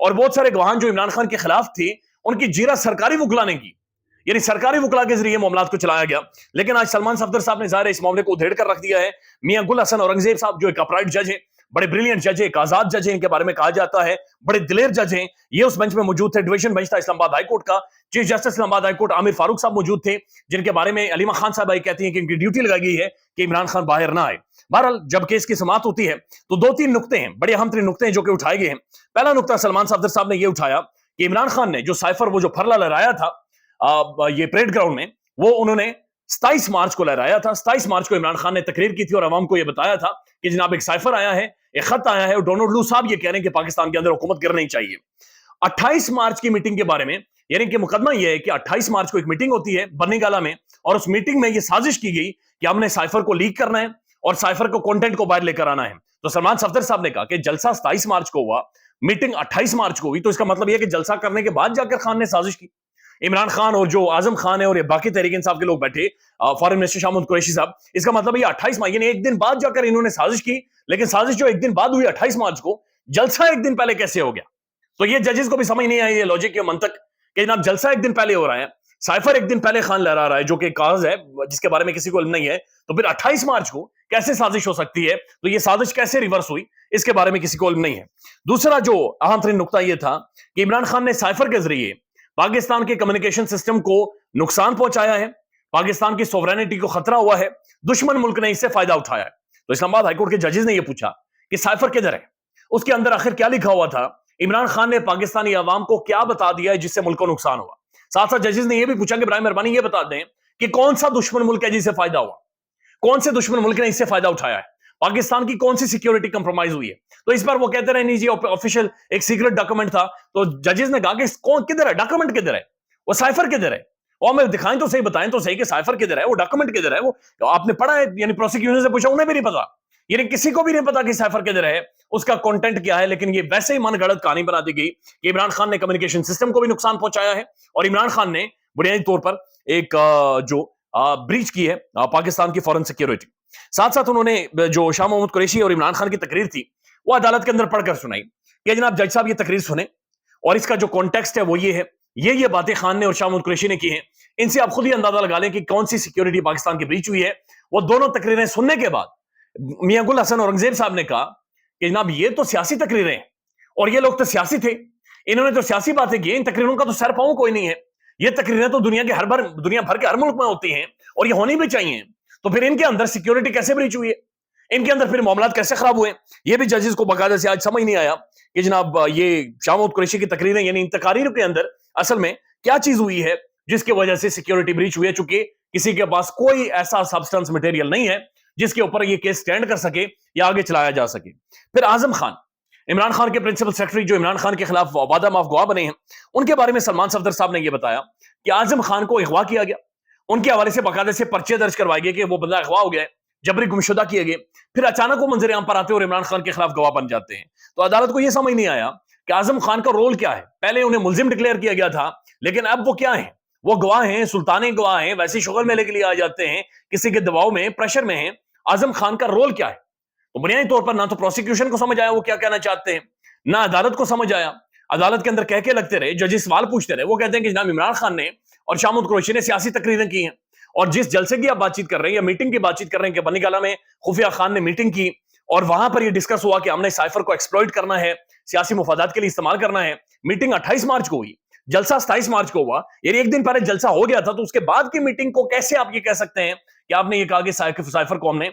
اور بہت سارے گواہان جو عمران خان کے خلاف تھے ان کی جیرہ سرکاری وکلا نے کی، یعنی سرکاری وکلا کے ذریعے معاملات کو چلایا گیا. لیکن آج سلمان صفدر صاحب نے ظاہر اس معاملے کو ادھیڑ کر رکھ دیا ہے. میاں گل حسن اورنگزیب صاحب جو ایک اپرائٹ جج ہیں، بڑے بریلینٹ جج ہیں، ایک آزاد جج ہیں، ان کے بارے میں کہا جاتا ہے بڑے دلیر جج ہیں، یہ اس بینچ میں موجود تھے. ڈویژن بینچ تھا اسلام آباد ہائی کورٹ کا. چیف جسٹس اسلام آباد ہائی کورٹ عامر فاروق صاحب موجود تھے، جن کے بارے میں علیمہ خان صاحب کہتی ہیں کہ ان کی ڈیوٹی لگائی گئی ہے کہ عمران خان باہر نہ آئے. بہرحال جب کیس کی سماعت ہوتی ہے تو دو تین نقطے ہیں، بڑے اہم ترین نقطے ہیں جو کہ اٹھائے گئے ہیں. پہلا نقطہ سلمان صفدر صاحب نے یہ اٹھایا کہ عمران خان نے جو سائفر وہ جو پھرلا لہرایا تھا یہ پریڈ گراؤنڈ میں، وہ انہوں نے 27 مارچ کو لہرایا تھا. 27 مارچ کو عمران خان نے تقریر کی تھی اور عوام کو یہ بتایا تھا کہ جناب ایک سائفر آیا ہے، ایک خط آیا ہے، اور ڈونلڈ لو صاحب یہ کہہ رہے ہیں کہ پاکستان کے اندر حکومت کرنی چاہیے. 28 مارچ کی میٹنگ کے بارے میں، یعنی کہ مقدمہ یہ ہے کہ 28 مارچ کو ایک میٹنگ ہوتی ہے برنی گالا میں، اور اس میٹنگ میں یہ سازش کی گئی کہ ہم نے سائفر کو لیک کرنا ہے اور سائفر کو کنٹینٹ کو باہر لے کر آنا ہے. تو سلمان صفدر صاحب نے کہا کہ جلسہ 27 مارچ کو ہوا، میٹنگ 28 مارچ کو ہوئی، تو اس کا مطلب یہ کہ جلسہ کرنے کے بعد جا کر خان نے سازش کی. عمران خان اور جو اعظم خان ہے اور یہ باقی تحریک انصاف کے لوگ بیٹھے، فارن منسٹر شاہ محمود قریشی صاحب، اس کا مطلب یہ 28 مارچ یعنی ایک دن بعد جا کر انہوں نے سازش کی. لیکن سازش جو ایک دن بعد ہوئی 28 مارچ کو، جلسہ ایک دن پہلے کیسے ہو گیا؟ تو یہ ججز کو بھی سمجھ نہیں آئی یہ لاجک یا منطق کہ جناب جلسہ ایک دن پہلے ہو رہا ہے، سائفر ایک دن پہلے خان لہرا رہا ہے جو کہ کاغذ ہے جس کے بارے میں کسی کو علم نہیں ہے، تو پھر 28 مارچ کو کیسے سازش ہو سکتی ہے؟ تو یہ سازش کیسے ریورس ہوئی اس کے بارے میں کسی کو علم نہیں ہے. دوسرا جو اہم ترین نقطہ یہ تھا کہ عمران خان نے سائفر کے ذریعے پاکستان کے کمیونیکیشن سسٹم کو نقصان پہنچایا ہے، پاکستان کی سوورینٹی کو خطرہ ہوا ہے، دشمن ملک نے اس سے فائدہ اٹھایا ہے. تو اسلام آباد ہائی کورٹ کے ججز نے یہ پوچھا کہ سائفر کدھر ہے، اس کے اندر آخر کیا لکھا ہوا تھا، عمران خان نے پاکستانی عوام کو کیا بتا دیا ہے جس سے ملک کو نقصان ہوا. ساتھ ساتھ ججز نے یہ بھی پوچھا کہ برائے مہربانی یہ بتا دیں کہ کون سا دشمن ملک ہے جس سے فائدہ ہوا، کون سے دشمن ملک نے اس سے فائدہ اٹھایا ہے، پاکستان کی کون سی سیکیورٹی کمپرومائز ہوئی ہے. تو اس پر وہ کہتے رہے نہیں جی آفیشیل ایک سیکرٹ ڈاکومنٹ تھا. تو ججز نے کہا کہ کون کدھر ہے، ڈاکومنٹ کدھر ہے، وہ سائفر کدھر ہے، اور میں دکھائیں تو صحیح، بتائیں تو صحیح کہ سائفر کدھر ہے، وہ ڈاکومنٹ کدھر ہے. وہ آپ نے پڑھا ہے، یعنی پروسیکیوشن سے پوچھا، انہیں بھی نہیں پتا، یعنی کسی کو بھی نہیں پتا کہ سائفر کدھر ہے، اس کا کنٹینٹ کیا ہے. لیکن یہ ویسے ہی من گڑت کہانی بنا دی گئی کہ عمران خان نے کمیونیکیشن سسٹم کو بھی نقصان پہنچایا ہے، اور عمران خان نے بنیادی طور پر ایک جو بریچ کی ہے پاکستان کی فورن سیکیورٹی. ساتھ ساتھ انہوں نے جو شاہ محمود قریشی اور عمران خان کی تقریر تھی وہ عدالت کے اندر پڑھ کر سنائی کہ جناب جج صاحب یہ تقریر سنیں، اور اس کا جو کانٹیکسٹ ہے وہ یہ ہے، یہ باتیں خان نے اور شاہ محمود قریشی نے کی ہیں. ان سے آپ خود ہی اندازہ لگا لیں کہ کون سی سیکیورٹی پاکستان کی بریچ ہوئی ہے. وہ دونوں تقریریں سننے کے بعد میاں گل حسن اورنگزیب صاحب نے کہا کہ جناب یہ تو سیاسی تقریریں ہیں، اور یہ لوگ تو سیاسی تھے، انہوں نے تو سیاسی باتیں کی، ان تقریروں کا تو سر پاؤں کوئی نہیں ہے. یہ تقریریں تو دنیا بھر کے ہر ملک میں ہوتی ہیں اور یہ ہونی بھی چاہیے. تو پھر ان کے اندر سیکیورٹی کیسے بریچ ہوئی ہے، ان کے اندر پھر معاملات کیسے خراب ہوئے؟ یہ بھی ججز کو باقاعدہ سے آج سمجھ نہیں آیا کہ جناب یہ شاہ محمود قریشی کی تقریریں، یعنی ان تقاریر کے اندر اصل میں کیا چیز ہوئی ہے جس کی وجہ سے سیکیورٹی بریچ ہوئی ہے، چونکہ کسی کے پاس کوئی ایسا سبسٹنس مٹیریل نہیں ہے جس کے اوپر یہ کیس سٹینڈ کر سکے یا آگے چلایا جا سکے. پھر اعظم خان، عمران خان کے پرنسپل سیکرٹری جو عمران خان کے خلاف وعدہ معاف گواہ بنے ہیں، ان کے بارے میں سلمان صفدر صاحب نے یہ بتایا کہ اعظم خان کو اغوا کیا گیا، ان کے حوالے سے باقاعدہ سے پرچے درج کروائے گئے کہ وہ بندہ اغوا ہو گیا ہے، جبری گمشدہ کیے گئے. پھر اچانک وہ منظر عام پر آتے اور عمران خان کے خلاف گواہ بن جاتے ہیں. تو عدالت کو یہ سمجھ نہیں آیا کہ اعظم خان کا رول کیا ہے. پہلے انہیں ملزم ڈکلیئر کیا گیا تھا، لیکن اب وہ کیا ہیں؟ وہ گواہ ہیں، سلطانی گواہ ہیں، ویسے شغل میلے کے لیے آ جاتے ہیں، کسی کے دباؤ میں، پریشر میں ہیں. اعظم خان کا رول کیا ہے؟ تو بنیادی طور پر نہ تو پروسیکیوشن کو سمجھ آیا وہ کیا کہنا چاہتے ہیں، نہ عدالت کو سمجھ آیا. عدالت کے اندر کہہ کے لگتے رہے، ججز سوال پوچھتے رہے، وہ کہتے ہیں کہ جناب عمران خان نے اور شاہ محمود قریشی نے سیاسی تقریریں کی ہیں، اور جس جلسے کی آپ بات چیت کر رہے ہیں یا میٹنگ کی بات چیت کر رہے ہیں کہ بنی گالا میں خفیہ خان نے میٹنگ کی اور وہاں پر یہ ڈسکس ہوا کہ ہم نے سائفر کو ایکسپلوئٹ کرنا ہے، سیاسی مفادات کے لیے استعمال کرنا ہے. میٹنگ 28 مارچ کو ہوئی، جلسہ 27 مارچ کو ہوا، یعنی ایک دن پہلے جلسہ ہو گیا تھا. تو اس کے بعد کی میٹنگ کو کیسے آپ یہ کہہ سکتے ہیں کہ آپ نے یہ کہا کہ سائفر کو ہم نے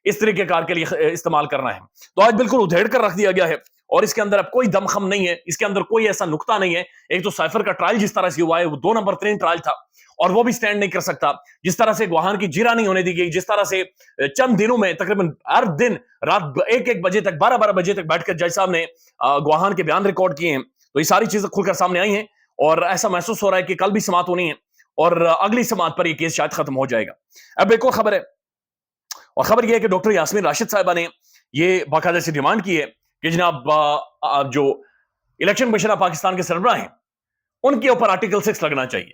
اس طریقے کار کے لیے استعمال کرنا ہے؟ تو آج بالکل ادھیڑ کر رکھ دیا گیا ہے، اور اس کے اندر اب کوئی دم خم نہیں ہے، اس کے اندر کوئی ایسا نقطہ نہیں ہے. ایک تو سائفر کا ٹرائل جس طرح سے ہوا ہے وہ 2 نمبر 3 ٹرائل تھا، اور وہ بھی سٹینڈ نہیں کر سکتا. جس طرح سے گواہان کی جیرہ نہیں ہونے دی گئی، جس طرح سے چند دنوں میں تقریباً ہر دن رات 1 بجے تک 12 بجے تک بیٹھ کر جج صاحب نے گواہان کے بیان ریکارڈ کیے ہیں. تو یہ ساری چیزیں کھل کر سامنے آئی ہیں، اور ایسا محسوس ہو رہا ہے کہ کل بھی سماعت ہونی ہے اور اگلی سماعت پر یہ کیس شاید ختم ہو جائے گا. اب ایک اور خبر ہے، اور خبر یہ ہے کہ ڈاکٹر یاسمین راشد صاحبہ نے یہ باقاعدہ سے ڈیمانڈ کی ہے کہ جناب جو الیکشن کمیشن آف پاکستان کے سربراہ ہیں ان کے اوپر آرٹیکل 6 لگنا چاہیے،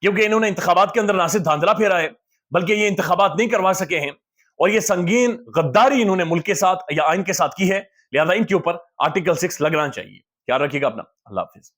کیونکہ انہوں نے انتخابات کے اندر نہ صرف دھاندلا پھیرا ہے بلکہ یہ انتخابات نہیں کروا سکے ہیں، اور یہ سنگین غداری انہوں نے ملک کے ساتھ یا آئین کے ساتھ کی ہے، لہذا ان کے اوپر آرٹیکل 6 لگنا چاہیے. خیال رکھیے گا اپنا. اللہ حافظ.